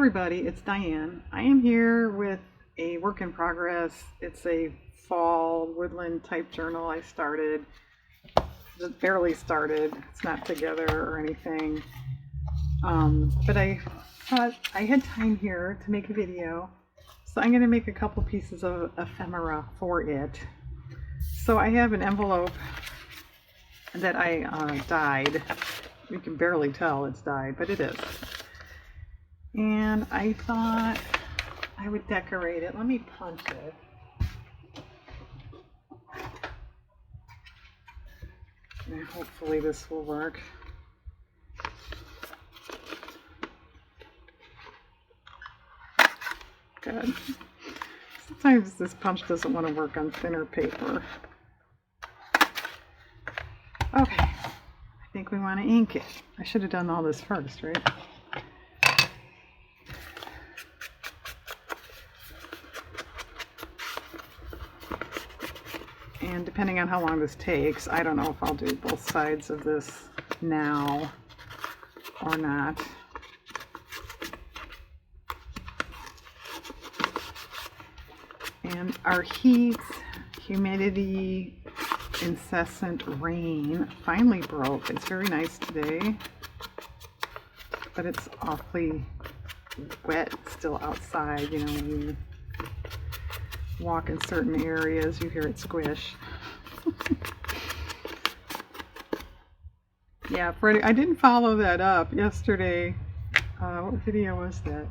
everybody, it's Diane. I am here with a work in progress. It's a fall woodland type journal I started. Just barely started. It's not together or anything. But I thought I had time here to make a video. So I'm going to make a couple pieces of ephemera for it. So I have an envelope that I dyed. You can barely tell it's dyed, but it is. And I thought I would decorate it. Let me punch it. And hopefully this will work. Good. Sometimes this punch doesn't want to work on thinner paper. Okay, I think we want to ink it. I should have done all this first, right? And depending on how long this takes, I don't know if I'll do both sides of this now or not. And our heat, humidity, incessant rain finally broke. It's very nice today, but it's awfully wet still outside. You know, when you walk in certain areas, you hear it squish. Yeah, Freddie, I didn't follow that up yesterday. What video was that?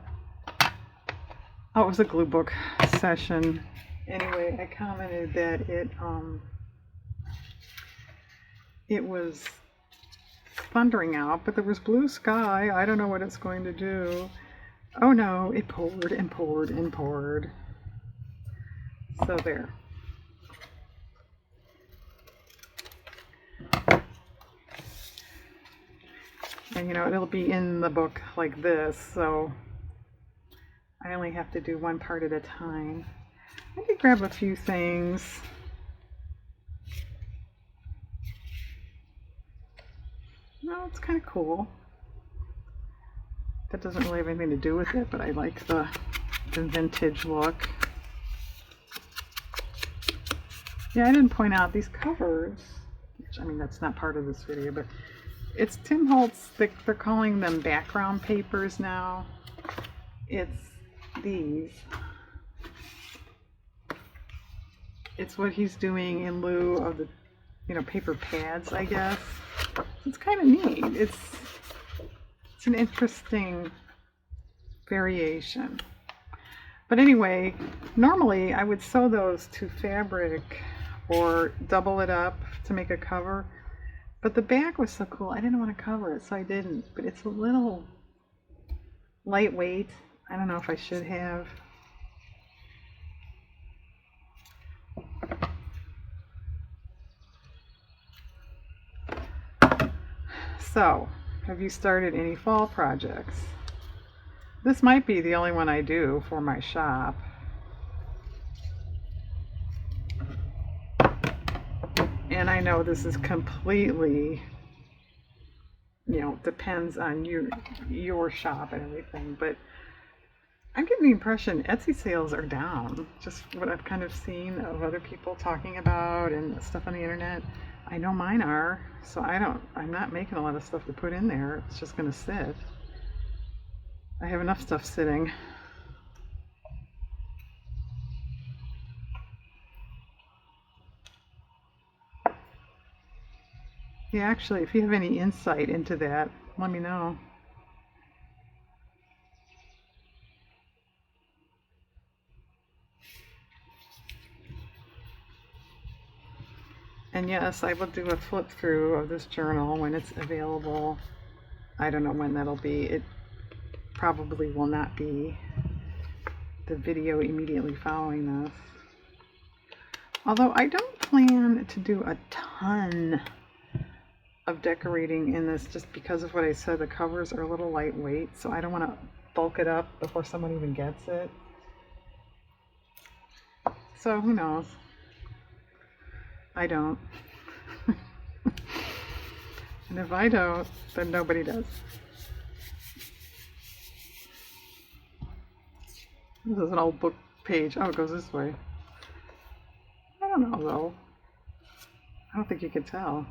Oh, it was a glue book session. Anyway, I commented that it was thundering out, but there was blue sky. I don't know what it's going to do. Oh no, it poured and poured and poured. So there. And you know, it'll be in the book like this, so I only have to do one part at a time. I could grab a few things. No, it's kind of cool. That doesn't really have anything to do with it, but I like the vintage look. Yeah, I didn't point out these covers, which, I mean, that's not part of this video, but it's Tim Holtz. They're calling them background papers now. It's these. It's what he's doing in lieu of the, you know, paper pads, I guess. It's kind of neat. It's an interesting variation. But anyway, normally I would sew those to fabric or double it up to make a cover. But the back was so cool, I didn't want to cover it, so I didn't. But it's a little lightweight. I don't know if I should have. So, have you started any fall projects? This might be the only one I do for my shop. And I know this is completely, you know, depends on your shop and everything, but I'm getting the impression Etsy sales are down. Just what I've kind of seen of other people talking about and stuff on the internet. I know mine are, so I'm not making a lot of stuff to put in there. It's just gonna sit. I have enough stuff sitting. Yeah, actually, if you have any insight into that, let me know. And yes, I will do a flip through of this journal when it's available. I don't know when that'll be. It probably will not be the video immediately following this. Although I don't plan to do a ton of decorating in this just because of what I said. The covers are a little lightweight, so I don't want to bulk it up before someone even gets it. So who knows? I don't. And if I don't, then nobody does. This is an old book page. Oh, it goes this way. I don't know though. I don't think you can tell.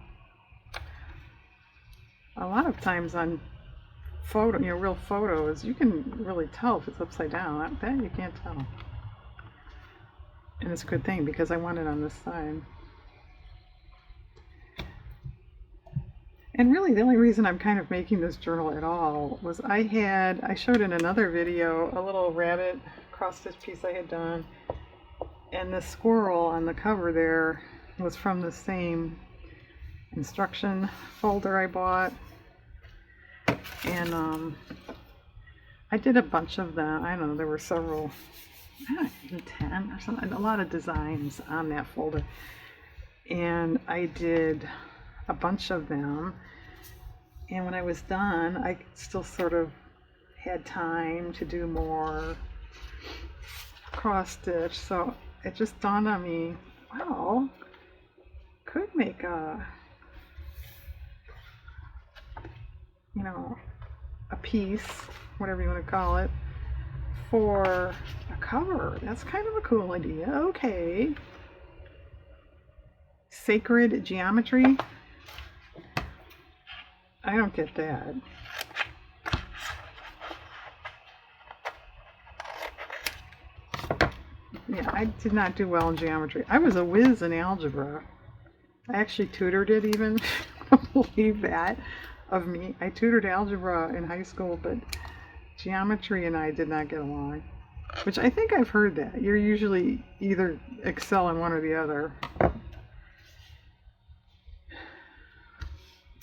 A lot of times on real photos, you can really tell if it's upside down. That you can't tell. And it's a good thing because I want it on this side. And really the only reason I'm kind of making this journal at all was I showed in another video a little rabbit cross-stitch piece I had done, and the squirrel on the cover there was from the same instruction folder I bought. And I did a bunch of them. I don't know, there were several, I don't know, maybe 10 or something, a lot of designs on that folder. And I did a bunch of them. And when I was done, I still sort of had time to do more cross stitch. So it just dawned on me, well, could make a, you know, a piece, whatever you want to call it, for a cover. That's kind of a cool idea. Okay. Sacred geometry. I don't get that. Yeah, I did not do well in geometry. I was a whiz in algebra. I actually tutored it even. Don't believe that of me. I tutored algebra in high school, but geometry and I did not get along. Which I think I've heard that. You're usually either excel in one or the other.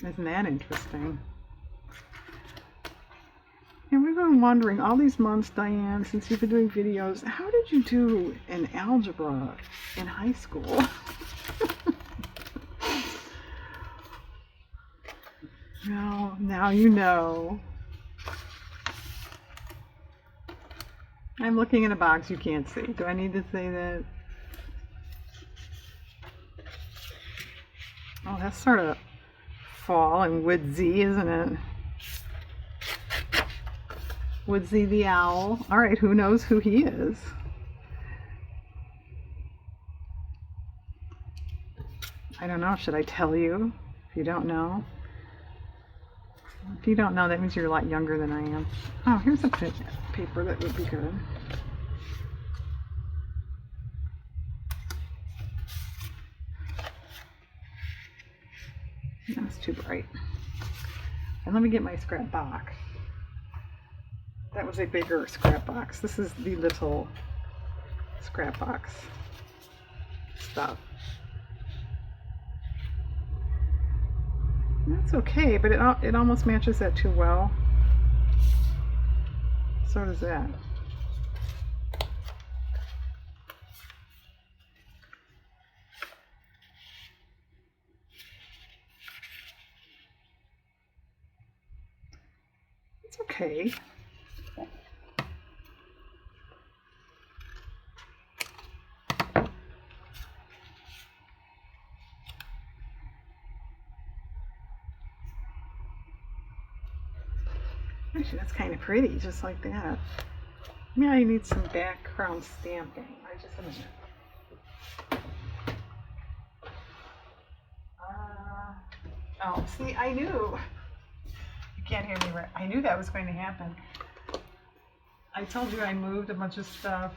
Isn't that interesting? And we've been wondering all these months, Diane, since you've been doing videos, how did you do in algebra in high school? Well, now you know. I'm looking in a box you can't see. Do I need to say that? Oh, that's sort of fall and woodsy, isn't it? Woodsy the owl. All right, who knows who he is? I don't know. Should I tell you if you don't know? If you don't know, that means you're a lot younger than I am. Oh, here's a paper that would be good. That's too bright. And let me get my scrap box. That was a bigger scrap box. This is the little scrap box stuff. That's okay, but it almost matches that too well. So does that. It's okay. Actually, that's kind of pretty, just like that. Maybe I need some background stamping. Just a minute. Oh, see, I knew. You can't hear me right. I knew that was going to happen. I told you I moved a bunch of stuff.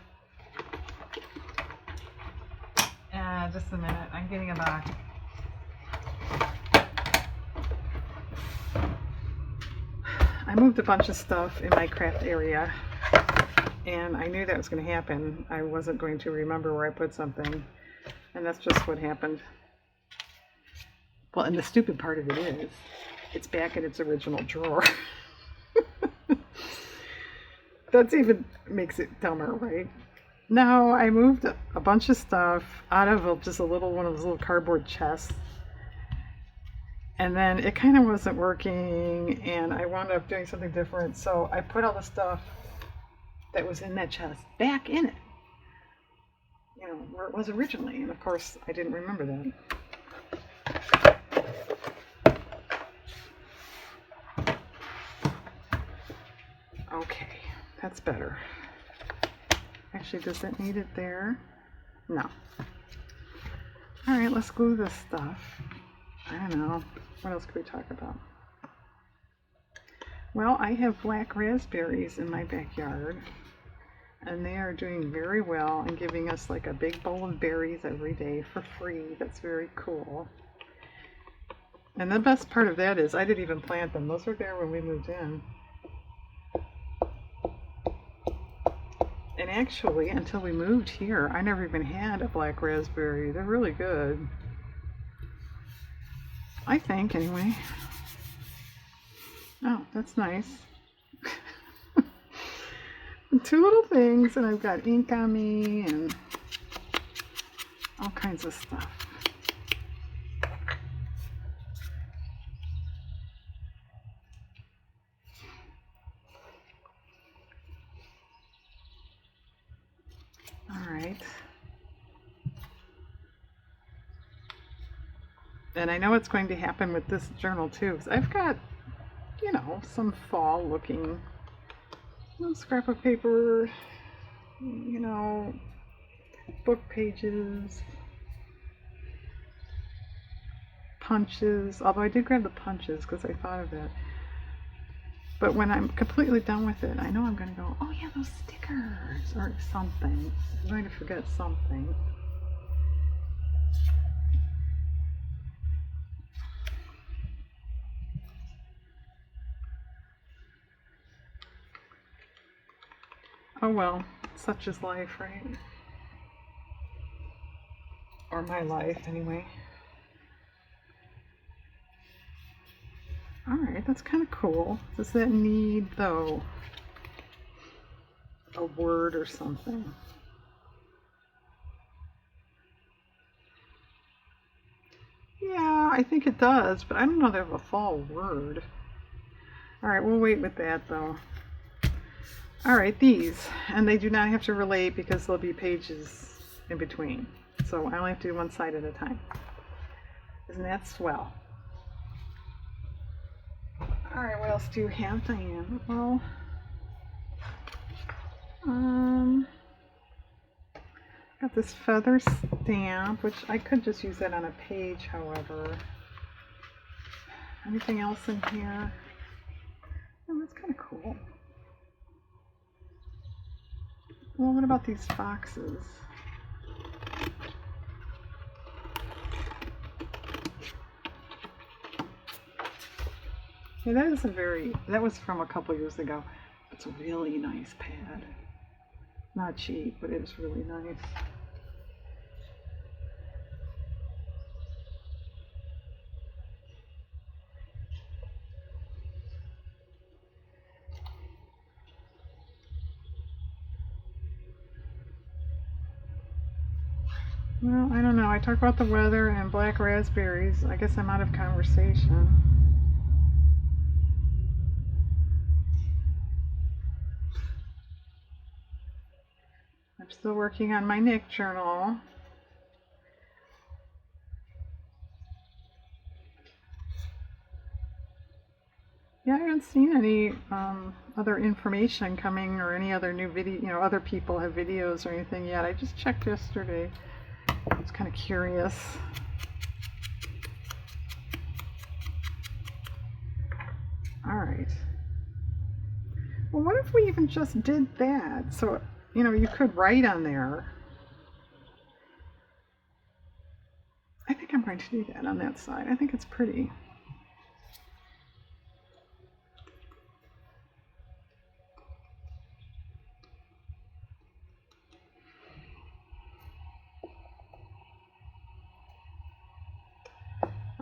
Just a minute. I'm getting a box. I moved a bunch of stuff in my craft area, and I knew that was going to happen. I wasn't going to remember where I put something, and that's just what happened. Well, and the stupid part of it is, it's back in its original drawer. That's even makes it dumber, right? No, I moved a bunch of stuff out of just one of those little cardboard chests. And then it kind of wasn't working, and I wound up doing something different. So I put all the stuff that was in that chest back in it, you know, where it was originally. And of course, I didn't remember that. Okay, that's better. Actually, does it need it there? No. Alright, let's glue this stuff. I don't know. What else could we talk about? Well, I have black raspberries in my backyard, and they are doing very well and giving us like a big bowl of berries every day for free. That's very cool. And the best part of that is I didn't even plant them. Those were there when we moved in. And actually, until we moved here, I never even had a black raspberry. They're really good. I think, anyway. Oh, that's nice. Two little things, and I've got ink on me and all kinds of stuff. All right. And I know what's going to happen with this journal too, because I've got, you know, some fall looking scrapbook paper, you know, book pages, punches, although I did grab the punches because I thought of it. But when I'm completely done with it, I know I'm going to go, oh yeah, those stickers or something. I'm going to forget something. Oh well, such is life, right? Or my life, anyway. Alright, that's kind of cool. Does that need, though, a word or something? Yeah, I think it does, but I don't know if they have a fall word. Alright, we'll wait with that, though. Alright, these. And they do not have to relate because there'll be pages in between. So I only have to do one side at a time. Isn't that swell? Alright, what else do you have, Diane? Well, got this feather stamp, which I could just use that on a page, however. Anything else in here? Oh, that's kind of cool. Well, what about these foxes? Yeah, that was from a couple years ago. It's a really nice pad. Not cheap, but it was really nice. Well, I don't know. I talk about the weather and black raspberries. I guess I'm out of conversation. I'm still working on my Nick journal. Yeah, I haven't seen any other information coming or any other new video, you know, other people have videos or anything yet. I just checked yesterday. I was kind of curious. All right. Well, what if we even just did that? So, you know, you could write on there. I think I'm going to do that on that side. I think it's pretty.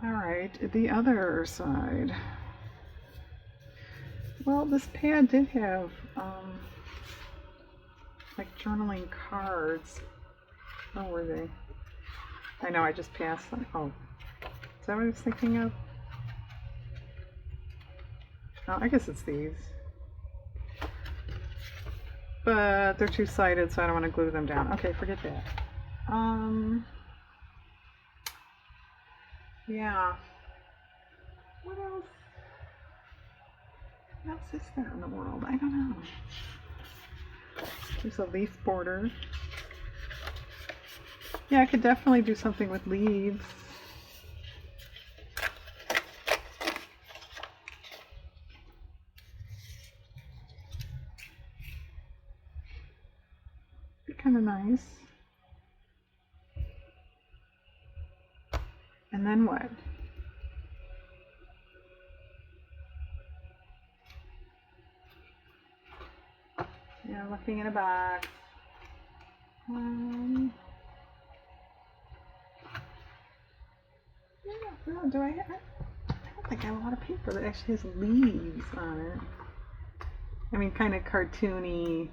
All right, the other side. Well, this pad did have like journaling cards. Where were they? I know, I just passed them. Oh, is that what I was thinking of? Oh, I guess it's these. But they're two-sided, so I don't want to glue them down. Okay, forget that. Yeah. What else? What else is there in the world? I don't know. There's a leaf border. Yeah, I could definitely do something with leaves. Be kind of nice. And then what? Yeah, looking in a box. Yeah, do I don't think I have a lot of paper that actually has leaves on it. I mean, kind of cartoony,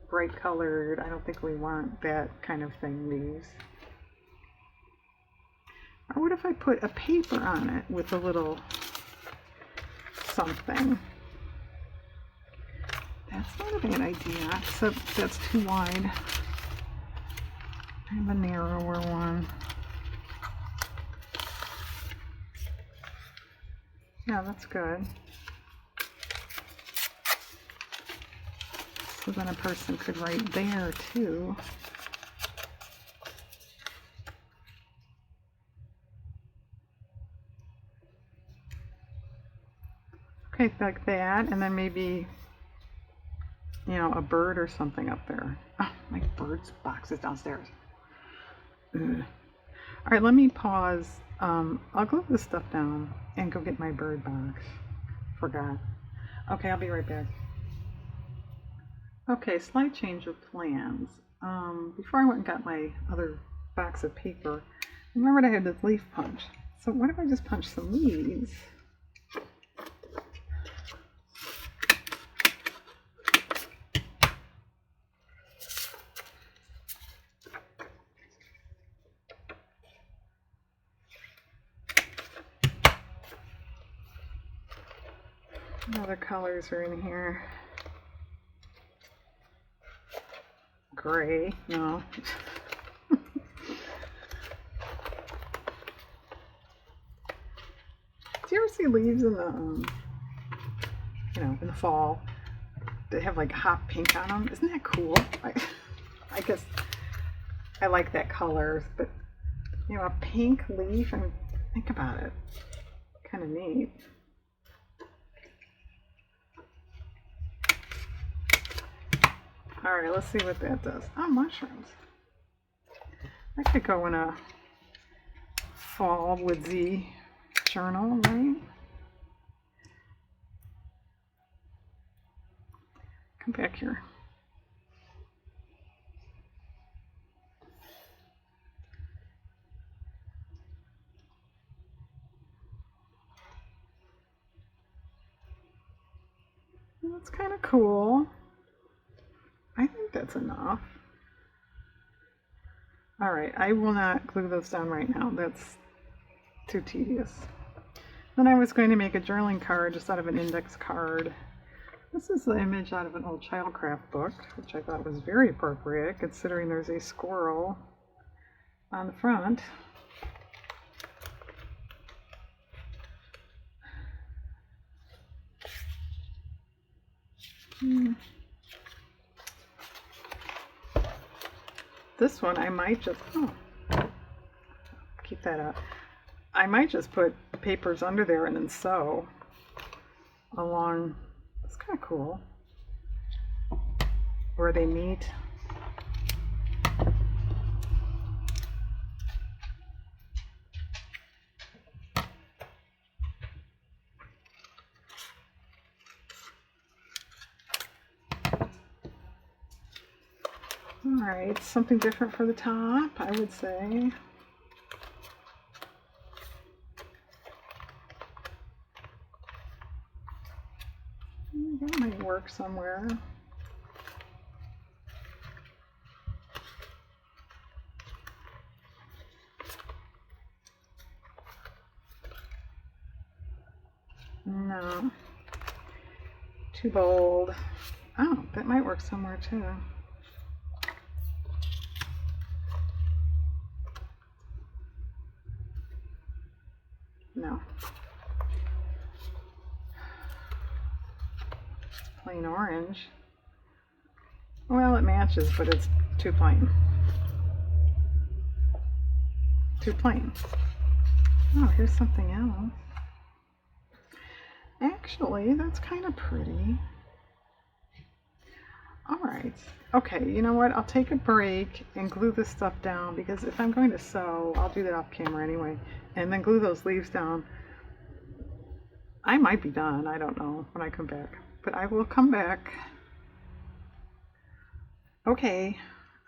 bright colored. I don't think we want that kind of thing, leaves. Or what if I put a paper on it with a little something? That's not a bad idea, except that's too wide. I have a narrower one. Yeah, that's good. So then a person could write there too. Okay, like that, and then maybe, you know, a bird or something up there. Oh, my bird's box is downstairs. Ugh. All right, let me pause. I'll glue this stuff down and go get my bird box. Forgot. Okay, I'll be right back. Okay, slight change of plans. Before I went and got my other box of paper, I remembered I had this leaf punch. So what if I just punch some leaves? Other colors are in here. Gray, no. Do you ever see leaves in the, you know, in the fall? They have like hot pink on them. Isn't that cool? I guess I like that color, but you know, a pink leaf. I mean, think about it. Kind of neat. All right, let's see what that does. Oh, mushrooms. That could go in a fall woodsy journal, right? Come back here. That's kind of cool. I think that's enough. All right, I will not glue those down right now. That's too tedious. Then I was going to make a journaling card just out of an index card. This is the image out of an old childcraft book, which I thought was very appropriate considering there's a squirrel on the front. This one I might just, keep that up. I might just put papers under there and then sew along. It's kind of cool. Where they meet. Alright, something different for the top, I would say. That might work somewhere. No. Too bold. Oh, that might work somewhere too. No. Plain orange. Well, it matches, but it's too plain. Too plain. Oh, here's something else. Actually, that's kind of pretty. Alright. Okay, you know what? I'll take a break and glue this stuff down, because if I'm going to sew, I'll do that off camera anyway, and then glue those leaves down. I might be done. I don't know when I come back, but I will come back. Okay,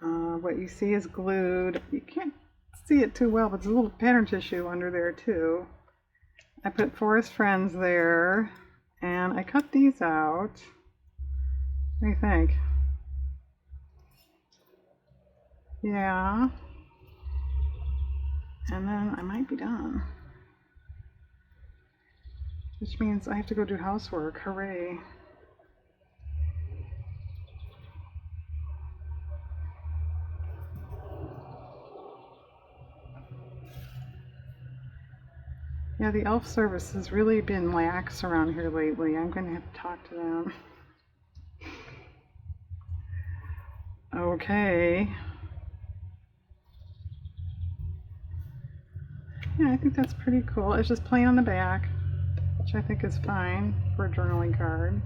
what you see is glued. You can't see it too well, but there's a little pattern tissue under there too. I put Forest Friends there, and I cut these out. What do you think? Yeah. And then I might be done. Which means I have to go do housework. Hooray. Yeah, the elf service has really been lax around here lately. I'm going to have to talk to them. Okay. Yeah, I think that's pretty cool. It's just plain on the back, which I think is fine for a journaling card.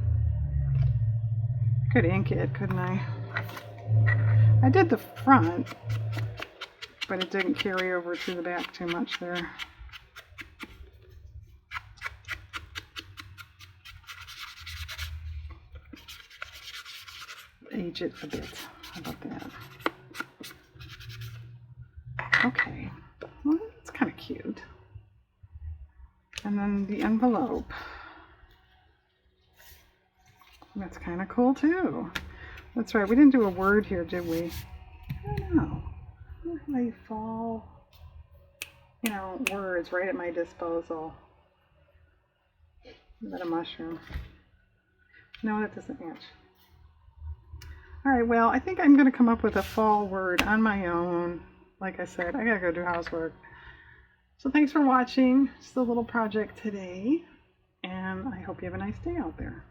I could ink it, couldn't I? I did the front, but it didn't carry over to the back too much there. Age it a bit. How about that? Okay. Well, it's kind of cute. And then the envelope. That's kind of cool too. That's right. We didn't do a word here, did we? I don't know. They fall, words right at my disposal. Is that a mushroom? No, that doesn't match. Alright, well, I think I'm going to come up with a fall word on my own. Like I said, I gotta go do housework. So thanks for watching. Just a little project today. And I hope you have a nice day out there.